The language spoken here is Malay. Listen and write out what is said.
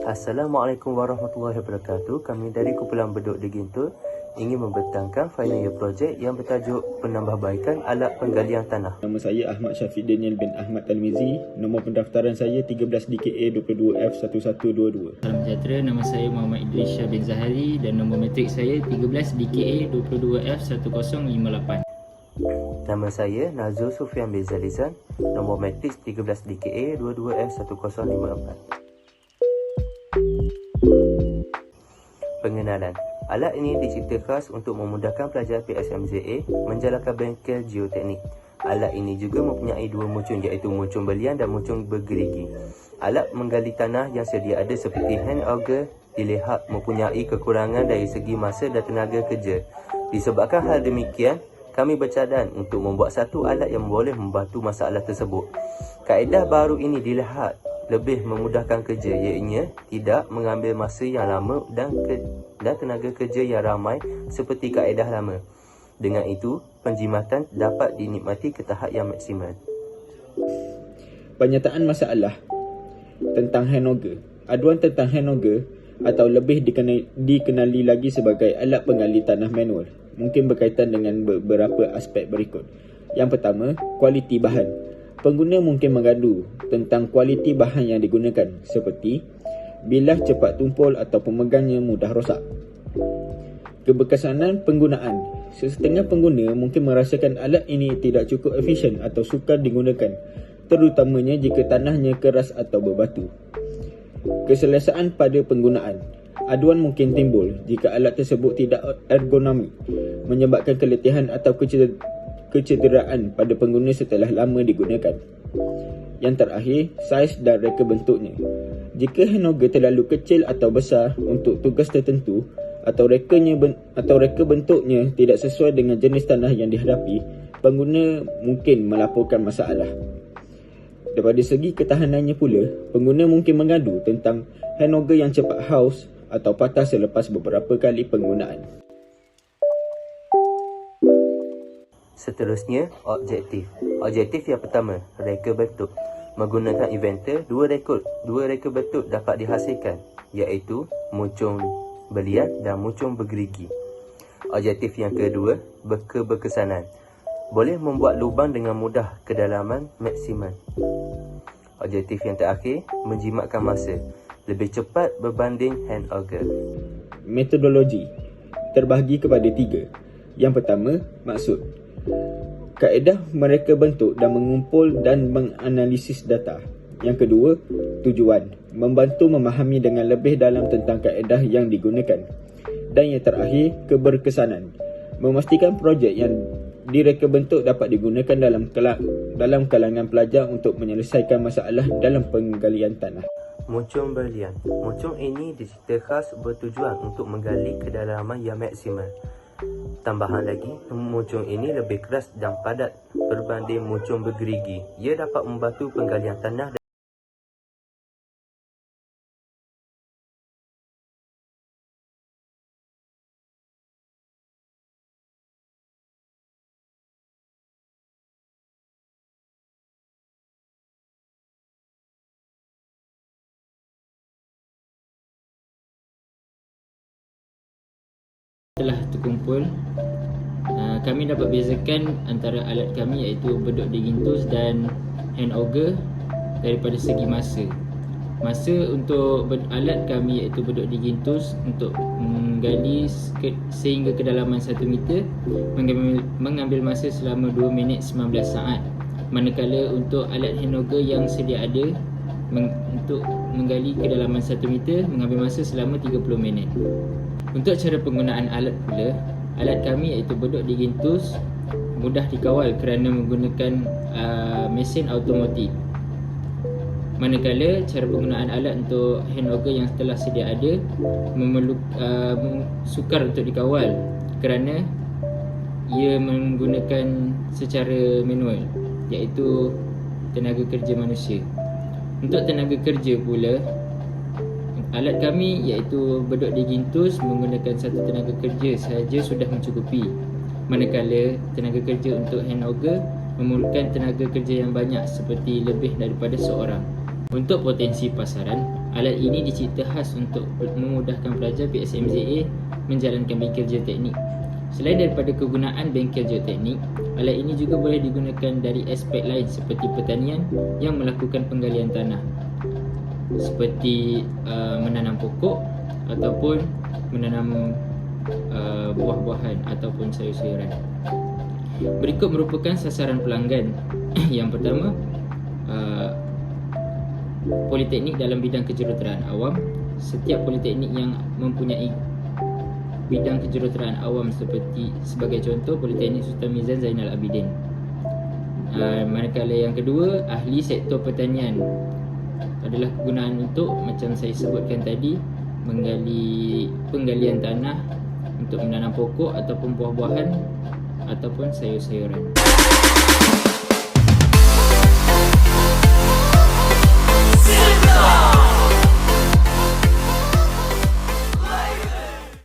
Assalamualaikum warahmatullahi wabarakatuh. Kami dari Kumpulan Bedok di Gintul ingin membentangkan final year project yang bertajuk Penambahbaikan Alat Penggalian Tanah. Nama saya Ahmad Syafiq Daniel bin Ahmad Talmizi. Nombor pendaftaran saya 13 DKA 22F1122. Salam sejahtera, nama saya Muhammad Idris Shah bin Zahari dan nombor matrik saya 13 DKA 22F1058. Nama saya Nazul Sufian bin Zalizan. Nombor matrik 13 DKA 22F1054. Pengenalan. Alat ini dicipta khas untuk memudahkan pelajar PSMZA menjalankan bengkel geoteknik. Alat ini juga mempunyai dua mucung, iaitu mucung belian dan mucung bergerigi. Alat menggali tanah yang sedia ada seperti hand auger dilihat mempunyai kekurangan dari segi masa dan tenaga kerja. Disebabkan hal demikian, kami bercadang untuk membuat satu alat yang boleh membantu masalah tersebut. Kaedah baru ini dilihat lebih memudahkan kerja, iaitu tidak mengambil masa yang lama dan tenaga kerja yang ramai seperti kaedah lama. Dengan itu, penjimatan dapat dinikmati ke tahap yang maksimal. Penyataan masalah tentang hand auger. Aduan tentang hand auger atau lebih dikenali lagi sebagai alat penggali tanah manual mungkin berkaitan dengan beberapa aspek berikut. Yang pertama, kualiti bahan. Pengguna mungkin mengadu tentang kualiti bahan yang digunakan, seperti bilah cepat tumpul atau pemegangnya mudah rosak. Keberkesanan penggunaan. Setengah pengguna mungkin merasakan alat ini tidak cukup efisien atau sukar digunakan, terutamanya jika tanahnya keras atau berbatu. Keselesaan pada penggunaan. Aduan mungkin timbul jika alat tersebut tidak ergonomik, menyebabkan keletihan atau kecederaan pada pengguna setelah lama digunakan. Yang terakhir, saiz dan reka bentuknya. Jika hand auger terlalu kecil atau besar untuk tugas tertentu atau reka bentuknya tidak sesuai dengan jenis tanah yang dihadapi, pengguna mungkin melaporkan masalah. Daripada segi ketahanannya pula, pengguna mungkin mengadu tentang hand auger yang cepat haus atau patah selepas beberapa kali penggunaan. Seterusnya, objektif. Objektif yang pertama, reka bentuk. Menggunakan inventor, dua reka bentuk dapat dihasilkan, iaitu mucung belian dan mucung bergerigi. Objektif yang kedua, keberkesanan. Boleh membuat lubang dengan mudah, kedalaman maksimal. Objektif yang terakhir, menjimatkan masa. Lebih cepat berbanding hand auger. Metodologi terbahagi kepada tiga. Yang pertama, maksud. Kaedah mereka bentuk dan mengumpul dan menganalisis data. Yang kedua, tujuan. Membantu memahami dengan lebih dalam tentang kaedah yang digunakan. Dan yang terakhir, keberkesanan. Memastikan projek yang direka bentuk dapat digunakan dalam kalangan pelajar untuk menyelesaikan masalah dalam penggalian tanah. Mucung berlian. Mucung ini dicipta khas bertujuan untuk menggali kedalaman yang maksimal. Tambahan lagi, mucung ini lebih keras dan padat berbanding mucung bergerigi. Ia dapat membantu penggalian tanah Telah terkumpul, kami dapat bezakan antara alat kami iaitu bedok digintus dan hand auger daripada segi masa. Masa untuk alat kami iaitu bedok digintus untuk menggali sehingga kedalaman 1 meter mengambil masa selama 2 minit 19 saat. Manakala untuk alat hand auger yang sedia ada untuk menggali kedalaman 1 meter mengambil masa selama 30 minit. Untuk cara penggunaan alat pula, alat kami iaitu bedok digintus mudah dikawal kerana menggunakan mesin automatik. Manakala cara penggunaan alat untuk hand auger yang telah sedia ada sukar untuk dikawal kerana ia menggunakan secara manual, iaitu tenaga kerja manusia. Untuk tenaga kerja pula, alat kami iaitu bedok digintus menggunakan satu tenaga kerja sahaja sudah mencukupi. Manakala tenaga kerja untuk hand auger memerlukan tenaga kerja yang banyak seperti lebih daripada seorang. Untuk potensi pasaran, Alat ini dicipta khas untuk memudahkan pelajar PSMZA menjalankan bengkel geoteknik. Selain daripada kegunaan bengkel geoteknik, alat ini juga boleh digunakan dari aspek lain seperti pertanian yang melakukan penggalian tanah, seperti menanam pokok ataupun menanam buah-buahan ataupun sayur-sayuran. Berikut merupakan sasaran pelanggan. Yang pertama, politeknik dalam bidang kejuruteraan awam. Setiap politeknik yang mempunyai bidang kejuruteraan awam sebagai contoh Politeknik Sultan Mizan Zainal Abidin. Manakala yang kedua, ahli sektor pertanian adalah kegunaan untuk, macam saya sebutkan tadi, penggalian tanah untuk menanam pokok ataupun buah-buahan ataupun sayur-sayuran.